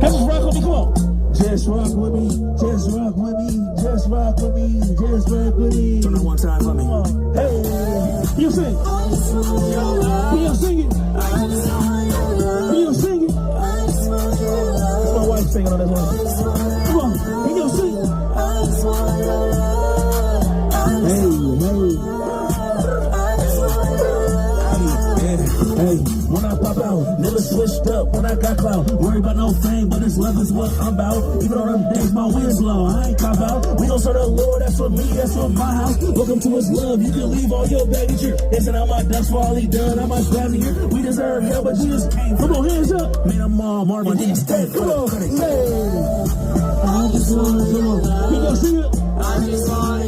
Just rock with me, come on. Just rock with me, just rock with me, just rock with me, just rock with me. Turn it one time for me. Hey, you sing. Can you sing it? Can you sing it? That's my wife singing on that one. Come on, can you sing? Hey, when I pop out, never switched up when I got clout. Worry about no fame, but this love is what I'm about. Even on them days my wind's low, I ain't cop out. We gon' serve the Lord, that's for me, that's for my house. Welcome to his love, you can leave all your baggage here. Dancing out my dust for all he done, I might grab me here. We deserve hell, but Jesus came. Come on, hands up. Man, I'm all Marvin, then stay. Come on, hey. I just wanna, come on. Can you sing it? I just wanna